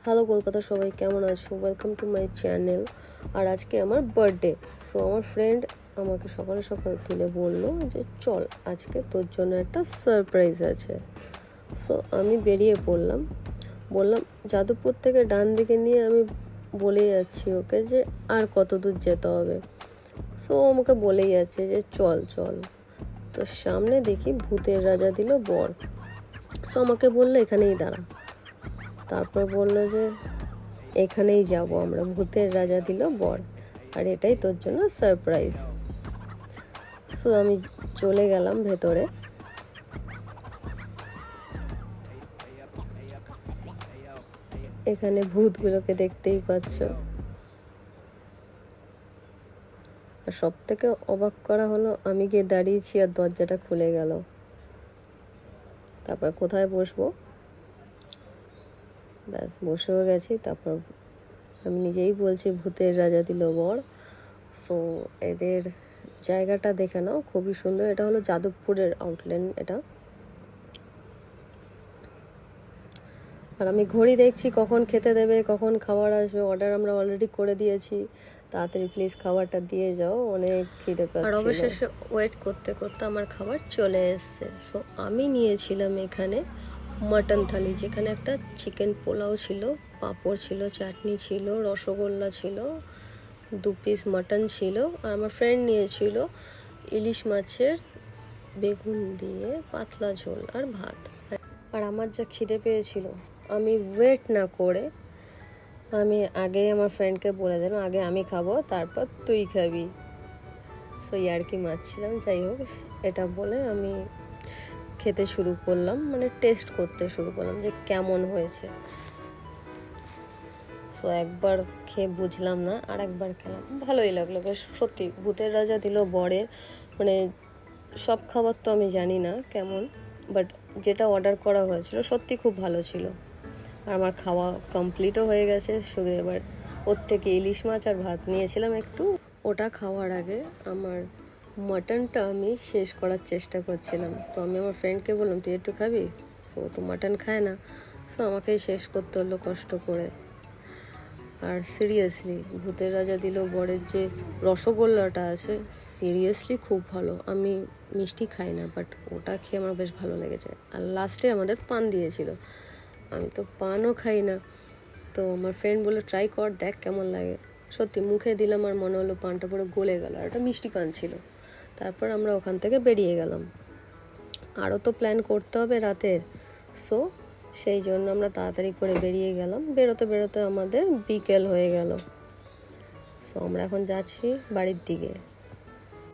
Hello Kolkata, সবাই কেমন আছো? Welcome to my channel. আর আজকে আমার বার্থডে। সো আমার ফ্রেন্ড আমাকে সকাল সকাল তুলে বললো যে চল, আজকে তোর জন্য একটা সারপ্রাইজ আছে। সো আমি বেরিয়ে পড়লাম। বললাম যাদবপুর থেকে ডান দিকে নিয়ে আমি বলে যাচ্ছি ওকে যে আর কত দূর যেতে হবে। সো আমাকে বলেই যাচ্ছে যে চল চল। তো সামনে দেখি ভূতের রাজা দিল বর। সো আমাকে বললো এখানেই দাঁড়া। তারপর বললো যে এখানেই যাব আমরা, ভূতের রাজা দিল বর, আর এটাই তোর জন্য সারপ্রাইজ। সো আমি চলে গেলাম ভেতরে। এখানে ভূতগুলোকে দেখতেই পাচ্ছ। আর সব থেকে অবাক করা হলো আমি গিয়ে দাঁড়িয়েছি আর দরজাটা খুলে গেল। তারপর কোথায় বসবো, ব্যাস বসেও গেছি। তারপর আমি নিজেই বলছি ভূতের রাজা দিল বর। সো এদের জায়গাটা দেখে নাও, খুবই সুন্দর। এটা হলো যাদবপুরের আউটলেট এটা। আর আমি ঘড়ি দেখছি কখন খেতে দেবে, কখন খাবার আসবে। অর্ডার আমরা অলরেডি করে দিয়েছি, তাড়াতাড়ি প্লিজ খাবারটা দিয়ে যাও, অনেক খিদে পাচ্ছিল। আর অবশেষে ওয়েট করতে করতে আমার খাবার চলে এসছে। সো আমি নিয়েছিলাম এখানে মাটন থালি, যেখানে একটা চিকেন পোলাও ছিল, পাঁপড় ছিল, চাটনি ছিল, রসগোল্লা ছিল, 2 পিস মাটন ছিল। আর আমার ফ্রেন্ড নিয়েছিল ইলিশ মাছের বেগুন দিয়ে পাতলা ঝোল আর ভাত। আর আমার যা খিদে পেয়েছিল, আমি ওয়েট না করে আমি আগেই আমার ফ্রেন্ডকে বলে দিলাম আগে আমি খাবো তারপর তুই খাবি। সো ইয়ার্কি মারছিলাম। যাই হোক, এটা বলে আমি খেতে শুরু করলাম, মানে টেস্ট করতে শুরু করলাম যে কেমন হয়েছে। সো একবার খেয়ে বুঝলাম না, আর একবার খেলাম, ভালোই লাগলো বেশ। সত্যি ভূতের রাজা দিল বরের, মানে সব খাবার তো আমি জানি না কেমন, বাট যেটা অর্ডার করা হয়েছিল সত্যি খুব ভালো ছিল। আর আমার খাওয়া কমপ্লিটও হয়ে গেছে। শুধু এবার ওর থেকে ইলিশ মাছ আর ভাত নিয়েছিলাম একটু। ওটা খাওয়ার আগে আমার মাটনটা আমি শেষ করার চেষ্টা করছিলাম। তো আমি আমার ফ্রেন্ডকে বললাম তুই একটু খাবি। সো তো মাটন খায় না, সো আমাকেই শেষ করতে হলো কষ্ট করে। আর সিরিয়াসলি ভূতের রাজা দিল বরের যে রসগোল্লাটা আছে, সিরিয়াসলি খুব ভালো। আমি মিষ্টি খাই না, বাট ওটা খেয়ে আমার বেশ ভালো লেগেছে। আর লাস্টে আমাদের পান দিয়েছিল, আমি তো পানও খাই না। তো আমার ফ্রেন্ড বললো ট্রাই কর, দেখ কেমন লাগে। সত্যি মুখে দিলাম আর মনে হলো পানটা পুরো গলে গেল। আর একটা মিষ্টি পান ছিল। তারপর আমরা ওখান থেকে বেরিয়ে গেলাম। আরও তো প্ল্যান করতে হবে রাতের। সো সেই জন্য আমরা তাড়াতাড়ি করে বেরিয়ে গেলাম। বেরোতে বেরোতে আমাদের বিকেল হয়ে গেল। সো আমরা এখন যাচ্ছি বাড়ির দিকে।